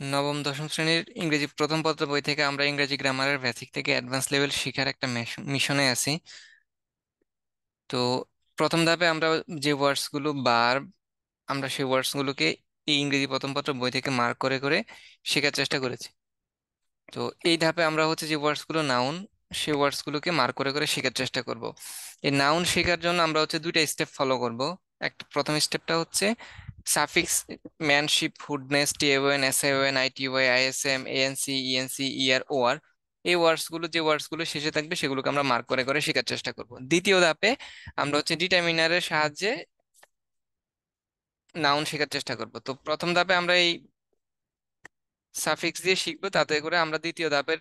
নবম দশম শ্রেণীর ইংরেজি প্রথম পত্র বই থেকে আমরা ইংরেজি গ্রামারের বেসিক থেকে অ্যাডভান্স লেভেল শেখার একটা মিশনে আছি। তো প্রথম ধাপে আমরা যে ওয়ার্ডস গুলো আমরা সেই ওয়ার্ডস গুলোকে এই ইংরেজি প্রথম পত্র বই থেকে মার্ক করে করে শেখার চেষ্টা করেছি। তো এই ধাপে আমরা হচ্ছে যে ওয়ার্ডস গুলো নাউন, সেই ওয়ার্ডস গুলোকে মার্ক করে করে শেখার চেষ্টা করব। এই নাউন শেখার জন্য আমরা হচ্ছে দুইটা স্টেপ ফলো করব। একটা প্রথম স্টেপটা হচ্ছে suffix, manship, hoodness, T A O N, S I O N, I T Y, I S M, A N C, E N C, E R, O R. এই যে ওয়ার্ডস গুলো শেষে থাকবে সেগুলোকে আমরা মার্ক করে করে শেখার চেষ্টা করব। দ্বিতীয় ধাপে আমরা হচ্ছে ডিটারমিনারের সাহায্যে নাউন শেখার চেষ্টা করব। তো প্রথম ধাপে আমরা এই সাফিক্স দিয়ে শিখবো, তাতে করে আমরা দ্বিতীয় ধাপের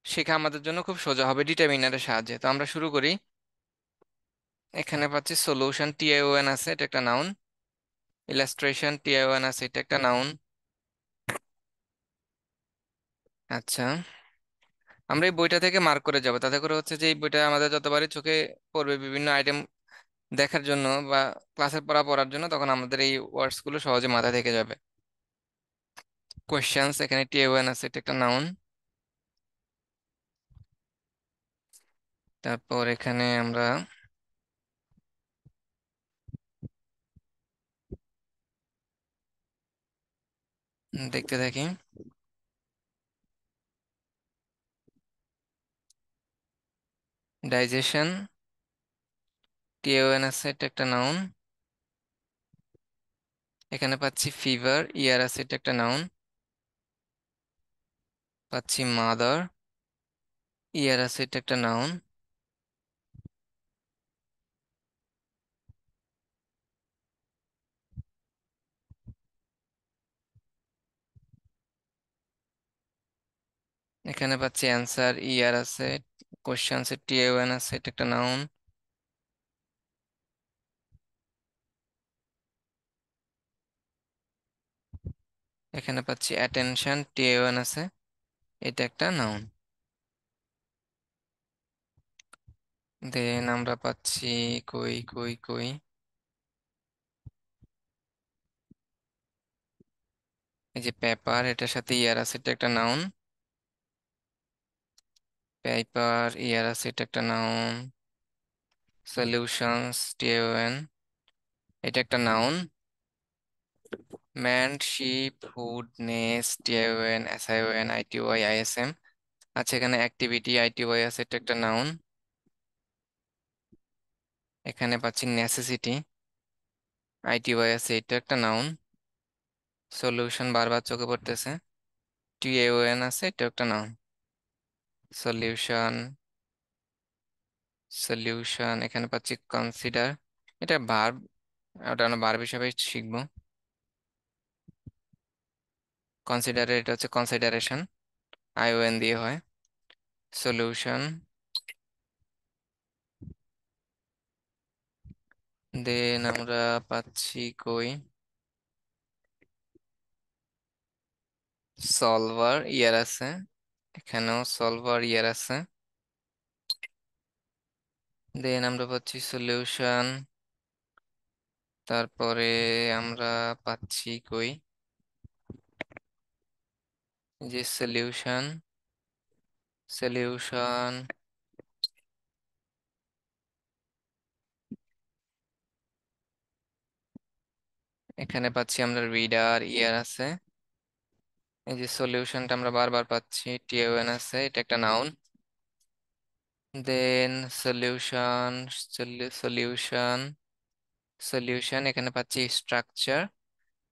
শেখা আমাদের জন্য খুব সোজা হবে ডিটারমিনারের সাহায্যে। তো আমরা শুরু করি। এখানে পাচ্ছি সলিউশন, টিআইওএন আছে, এটা একটা নাউন। ইলাস্ট্রেশন, টিআইওএন আছে, এটা একটা নাউন। আচ্ছা, আমরা এই বইটা থেকে মার্ক করে যাব, তাতে করে হচ্ছে যে এই বইটা আমাদের যতবারই চোখে পড়বে বিভিন্ন আইটেম দেখার জন্য বা ক্লাসের পড়ার জন্য, তখন আমাদের এই ওয়ার্ডস গুলো সহজে মাথায় থেকে যাবে। কোয়েশ্চেন্স, এখানে টিএওএন আছে, এটা একটা নাউন। তারপর এখানে আমরা দেখতে থাকি। ডাইজেশন, টিএওএন আছে, এটা একটা নাউন। এখানে পাচ্ছি ফিভার, ইয়ার আছে, এটা একটা নাউন। পাচ্ছি মাদার, ইয়ার আছে, এটা একটা নাউন। এখানে পাচ্ছি অ্যান্সার, ইয়ার আছে। কোশ্চেন আছে, টিএওএন আছে, এটা একটা নাউন। এখানে পাচ্ছি অ্যাটেনশন, টিএওএন আছে, এটা একটা নাউন। দেন আমরা পাচ্ছি কই কই কই এই যে পেপার, এটার সাথে ইয়ার আছে, এটা একটা নাউন। পেপার, ইয়ার আছে, এটা একটা নাউন। সলিউশনস, টিএওএন, এটা একটা noun. Man, ship, hood, nest, T A O N, S I O N, I T Y, I S M. আচ্ছা, এখানে অ্যাক্টিভিটি, আইটিওয়াই আছে, এটা একটা নাউন। এখানে পাচ্ছি নেসেসিটি, আইটিওয়াই আছে, এটা একটা নাউন। সলিউশন বারবার চোখে পড়তেছে, টিএওএন আছে, এটা একটা নাউন। সলিউশন, এখানে পাচ্ছি কনসিডার, এটা ভার্ব, ওটা আমরা ভার্ব হিসাবে শিখবো। কনসিডার, এটা হচ্ছে কনসিডারেশন, আইওএন দিয়ে হয়। সলিউশন, দেন আমরা পাচ্ছি কই সলভার, ইয়ার আছে, এখানেও সলভার, ইয়ার আছে। দেন আমরা পাচ্ছি সলিউশন, তারপরে আমরা পাচ্ছি কই যে সলিউশন, সলিউশন, এখানে পাচ্ছি আমরা রিডার, ইয়ার আছে। এই যে সলিউশনটা আমরা বারবার পাচ্ছি, টিএওএন আছে, এটা একটা নাউন। দেন সলিউশন, সলিউশন, এখানে পাচ্ছি স্ট্রাকচার,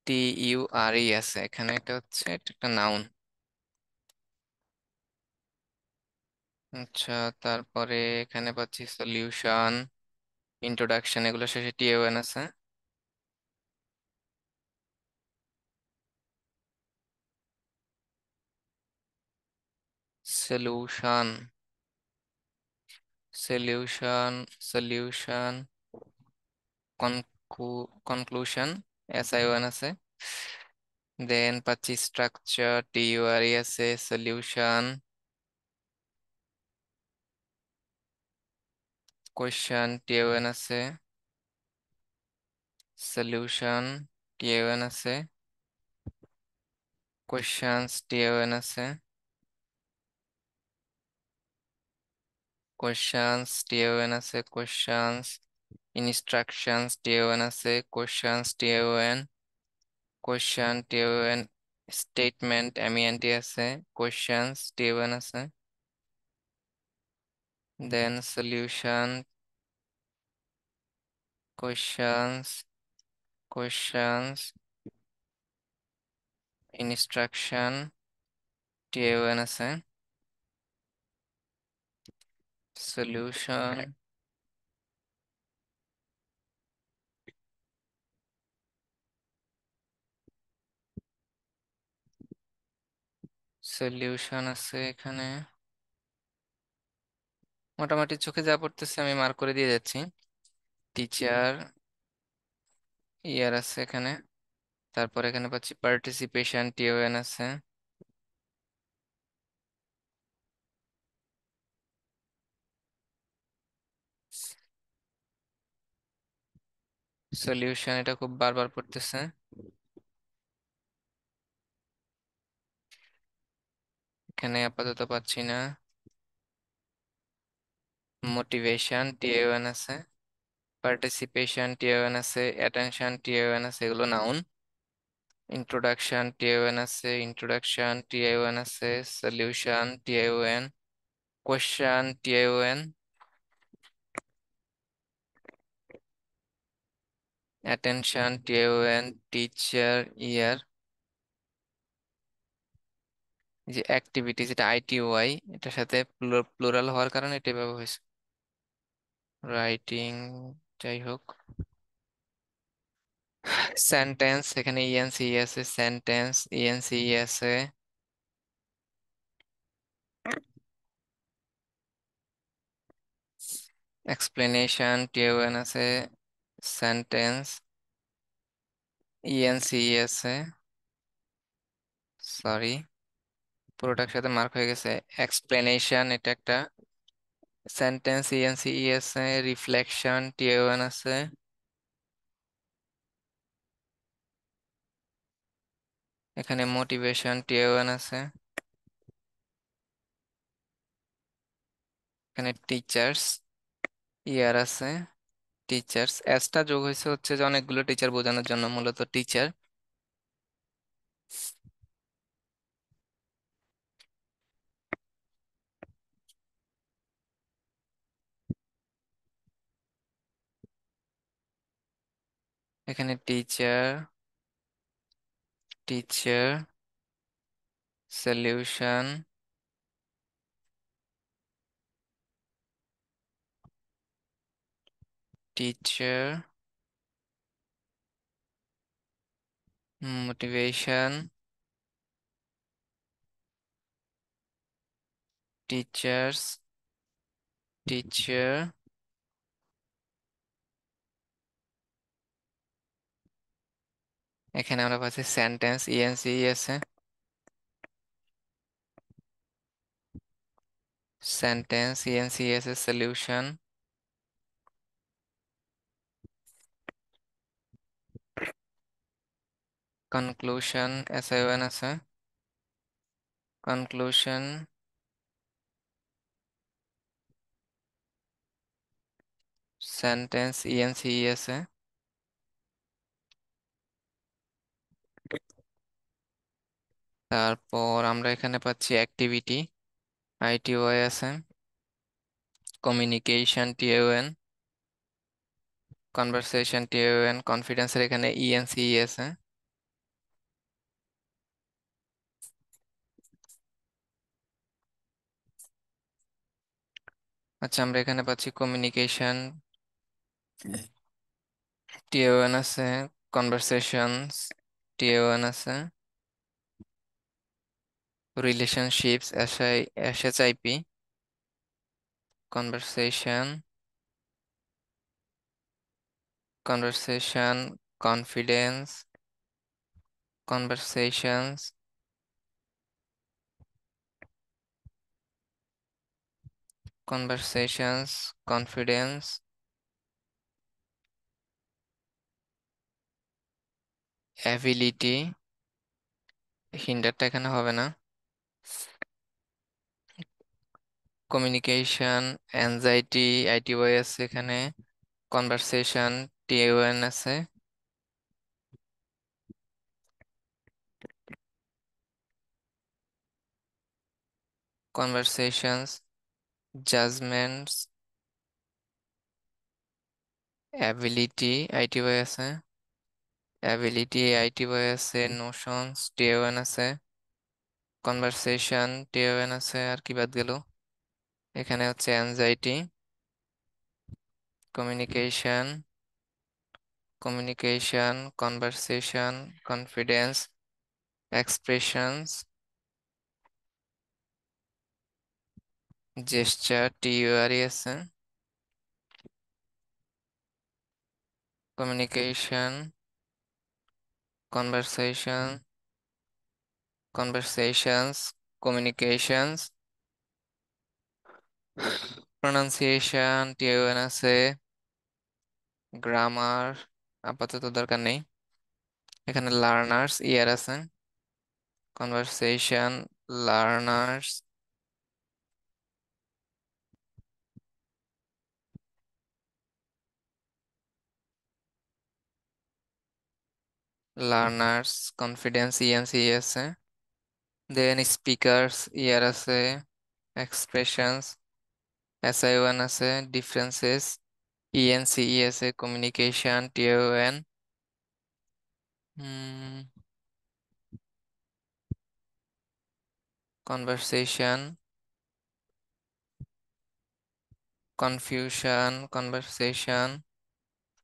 টিইউআরই আছে, এখানে এটা হচ্ছে, এটা একটা নাউন। আচ্ছা, তারপরে এখানে পাচ্ছি সলিউশন, ইন্ট্রোডাকশন, এগুলো শেষে টিএওএন আছে। সলিউশন, সলিউশন, সলিউশন, কনক্লুশন, এসআইওএন আছে। দেন পাচ্ছি স্ট্রাকচার, টিইউআরই আছে, সলিউশন, কোয়েশ্চেন, টিএওএন আছে, সলিউশন, টিএওএন আছে। কোশ্চেন্স টিএওএন আছে, কোশ্চেন্স টিএওএন আছে, কোশ্চেন্স ইনস্ট্রাকশনস টিএওএন আছে, কোশ্চেন্স টিএওএন, কোশ্চেন টিএওএন স্টেটমেন্ট এমইএনটি আছে, কোশ্চেন্স টিএওএন আছে, দেন সলিউশন, কোশ্চেন্স, কোশ্চেন্স ইনস্ট্রাকশন টিএওএন আছে, সলিউশন, সলিউশন আছে এখানে। মোটামুটি চোখে যা পড়তেছে আমি মার্ক করে দিয়ে যাচ্ছি। টিচার ইয়ার আছে এখানে, তারপর এখানে পাচ্ছি পার্টিসিপেশন টিওএন আছে, সলিউশন এটা খুব বারবার পড়তেছে, এখানে আপাতত পাচ্ছি না। মোটিভেশন টিওএন আছে, পার্টিসিপেশন টিওএন আছে, অ্যাটেনশন টিওএন আছে, এগুলো নাউন। ইন্ট্রোডাকশন টিওএন আছে, ইন্ট্রোডাকশন টিওএন আছে, solution TON, question TON, attention TON, teacher ইয়ার, যে অ্যাক্টিভিটি যেটা আইটিওআই, এটার সাথে প্লুরাল হওয়ার কারণে এটা ব্যবহার হয়েছে। রাইটিং, যাই হোক। সেন্টেন্স, এখানে ইএনসি আছে, সেন্টেন্স ইএনসি আছে, এক্সপ্লেনেশন টিওএন আছে, সেন্টেন্স ইএনসি আছে, সরি পুরোটার সাথে মার্ক হয়ে গেছে। এক্সপ্লেনেশন এটা একটা, সেন্টেন্স ইএনসি আছে, রিফ্লেকশন টিওএন আছে, এখানে মোটিভেশন টিওএন আছে, এখানে টিচার্স ইয়ার আছে, টিচার্স এসটা যোগ হয়েছে হচ্ছে যে অনেকগুলো টিচার বোঝানোর জন্য, মূলত টিচার। এখানে teacher, teacher, solution, teacher, motivation, teachers, teacher, এখানে আমরা পাচ্ছি সেন্টেন্স ইএনসি আছে, সেন্টেন্স ইএনসি আছে, সলিউশন, কনক্লুশন এসআইওএন আছে, কনক্লুশন, সেন্টেন্স ইএনসি আছে, তারপর আমরা এখানে পাচ্ছি অ্যাক্টিভিটি আইটিওআই আছে, কমিউনিকেশন টিওএন, কনভারসেশন টিওএন, কনফিডেন্সের এখানে ইএনসি আছে, আচ্ছা আমরা এখানে পাচ্ছি কমিউনিকেশন টিওএন আছে, কনভারসেশনস টিওএন আছে, relationships S H I P, conversation, conversation, confidence, conversations, conversations, confidence, ability, হিন্ডারটা এখানে হবে না। কমিউনিকেশন, অ্যাংজাইটি, আইটিওয়াই আছে এখানে। কনভারসেশন, টিএওএন আছে। কনভারসেশনস, জাজমেন্টস, অ্যাবিলিটি, আইটিওয়াই আছে। অ্যাবিলিটি, আইটিওয়াই আছে। নোশনস, টিএওএন আছে। কনভারসেশন, টিএওএন আছে। আর কি বাদ গেল? এখানে হচ্ছে anxiety, communication, conversation, confidence, expressions, gesture, T U R E আছে। Communication, conversation, conversations, communications, pronunciation, T U N আছে। গ্রামার আপাতত দরকার নেই। এখানে লার্নার্স, ইয়ার আছে। Conversation, learners, learners, confidence, E N C আছে। দেন স্পিকার্স, ইয়ার আছে। এক্সপ্রেশনস, এসআই ওয়ান আছে। ডিফারেন্সেস, ইএনসিই আছে। Communication, T O N. Conversation, confusion,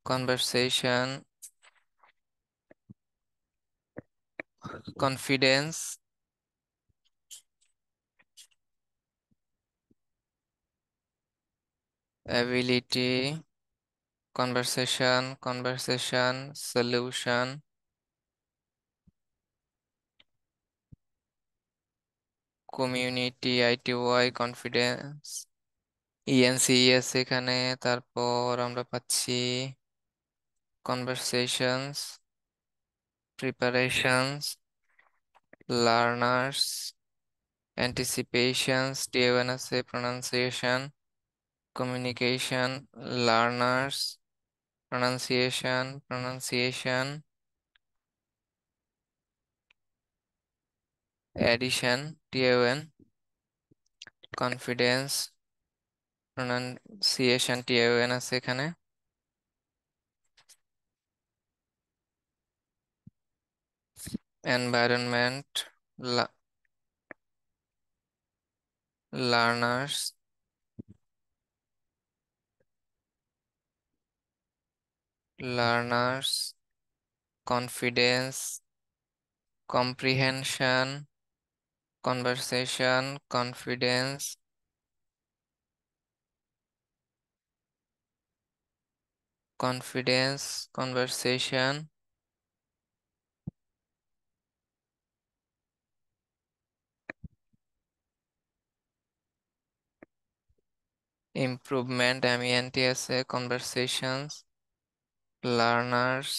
conversation, confidence, ability, conversation, solution, community, I T Y, confidence, E N C S এখানে। তারপর আমরা পাচ্ছি conversations, preparations, learners, anticipations, T A O N আছে। Pronunciation, communication, learners, pronunciation, addition, T A O N, confidence, pronunciation, T A O N আছে এখানে। Environment, learners, learners, confidence, comprehension, conversation, confidence, conversation, improvement, M E N T আছে। Conversations, learners,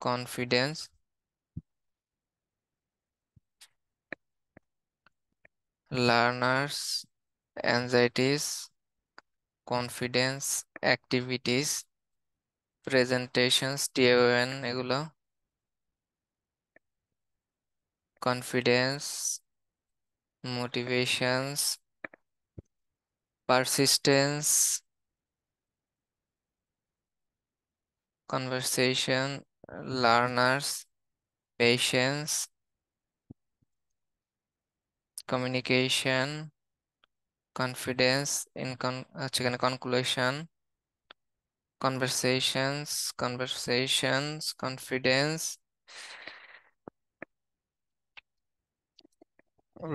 confidence, learners, anxieties, confidence, activities, presentations, T A O N এগুলো। Confidence, motivations, persistence, conversation, learners, patience, communication, confidence, হচ্ছে এখানে conclusion, confidence,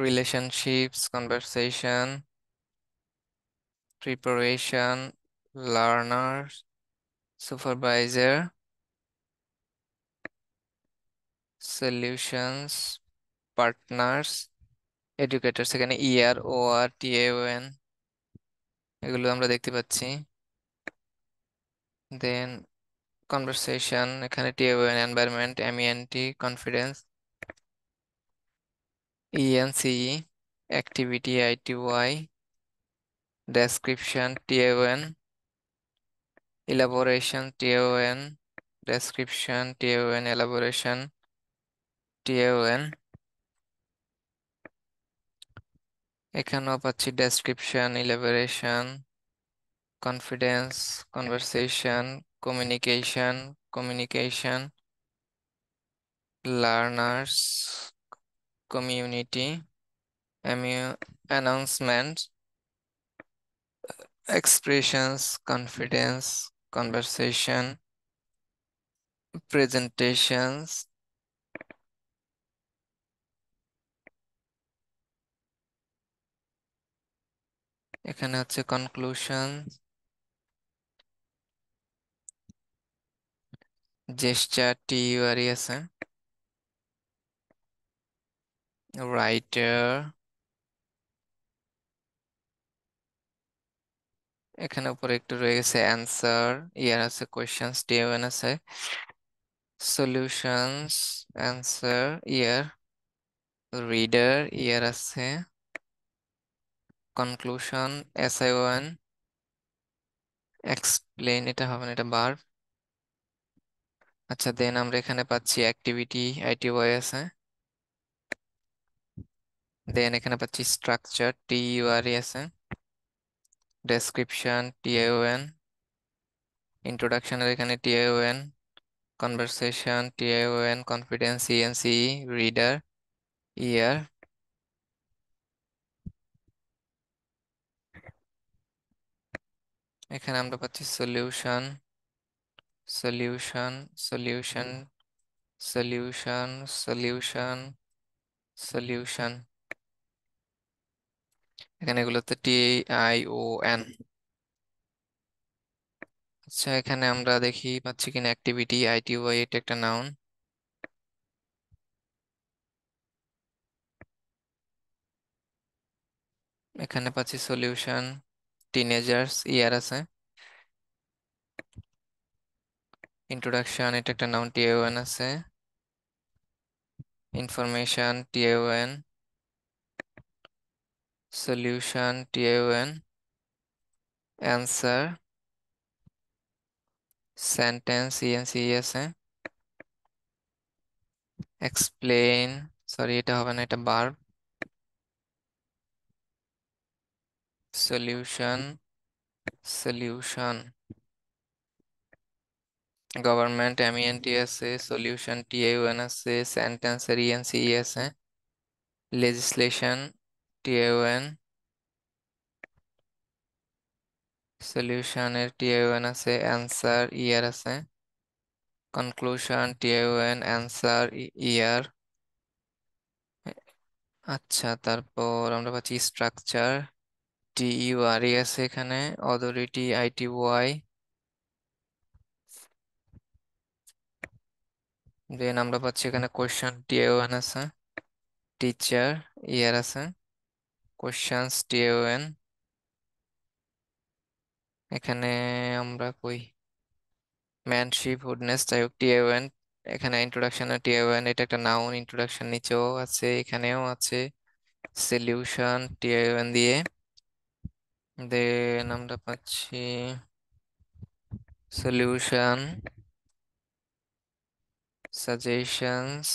relationships, conversation, preparation, learner, supervisor, solutions, partners, educators এখানে E R O R T A O N এগুলো আমরা দেখতে পাচ্ছি। Then conversation, এখানে T A O N, environment, M E N T, confidence, ENCE, activity ITY, description TON, elaboration TON, description TON, elaboration TON। এখানেও পাচ্ছি description, elaboration, confidence, conversation, communication, communication, learners, community, announcement, expressions, confidence, conversation, presentations. এখানে হচ্ছে conclusion, gesture টিইউআরই আছে, writer. এখানে উপরে একটু রয়ে গেছে অ্যান্সার, ইয়ার আছে, কোয়েশ্চেন্স টিওএন আছে, সলিউশনস, অ্যান্সার, ইয়ার, রিডার, ইয়ার আছে, কনক্লুশন, SI1, এক্সপ্লেন, এটা হবে না, এটা বার। আচ্ছা, দেন আমরা এখানে পাচ্ছি অ্যাক্টিভিটি ITY আছে, দেন এখানে পাচ্ছি স্ট্রাকচার TURE আছে, ডেসক্রিপশন TION, ইন্ট্রোডাকশনের এখানে TION, conversation TION, confidence ENCE, reader, ear. এখানে আমরা পাচ্ছি solution, solution, solution, solution, solution, solution. এখানে এগুলোতে TION। আচ্ছা, এখানে আমরা দেখি পাচ্ছি কিনা অ্যাক্টিভিটি ITY, এটা একটা নাউন। এখানে পাচ্ছি সলিউশন, টিনেজার্স, ইয়ার আছে, ইন্ট্রোডাকশন, এটা একটা নাউন, TION আছে, information TION, solution TION, answer, sentence ENCE আছে, এক্সপ্লেইন, সরি এটা হবে না, এটা verb, solution, solution, government MENT আছে, সলিউশন TION আছে, সেন্টেন্সের ENCE আছে, লেজিসলেশন TION, সলিউশনের TION আছে, অ্যান্সার, ইয়ার আছে, কনক্লুশন TION, অ্যান্সার, ইয়ার। আচ্ছা, তারপর আমরা পাচ্ছি স্ট্রাকচার TURE আছে এখানে, অথরিটি ITY, দেন আমরা পাচ্ছি এখানে কোয়েশ্চন TION আছে, টিচার, ইয়ার আছে, কোয়েশ্চেন্স TION। এখানে আমরা কই ম্যানশিপ, হুডনেস, যাই হোক TION। এখানে ইন্ট্রোডাকশনের TION, এটা একটা নাউন, ইন্ট্রোডাকশন নিচেও আছে, এখানেও আছে, সলিউশন TION দিয়ে। দেন আমরা পাচ্ছি solution, suggestions,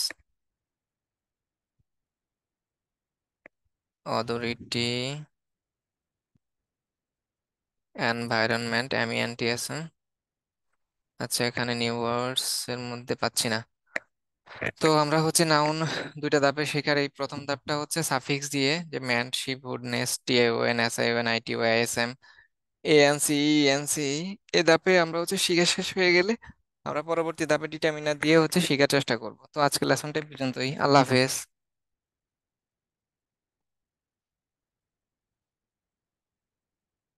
authority, environment MENT আছে। আচ্ছা, এখানে নিউ ওয়ার্ডস এর মধ্যে পাচ্ছি না। তো আমরা হচ্ছে নাউন দুইটা ধাপে শেখার এই প্রথম ধাপটা হচ্ছে সাফিক্স দিয়ে, যে man, ship, hoodness, TION, SION, ITY, ISM, ANC, ENC। এই ধাপে আমরা হচ্ছে শিখা শেষ হয়ে গেলে আমরা পরবর্তী ধাপে ডিটারমিনার দিয়ে হচ্ছে শেখার চেষ্টা করব। তো আজকের লেসনটা এই পর্যন্তই। আল্লাহ হাফেজ।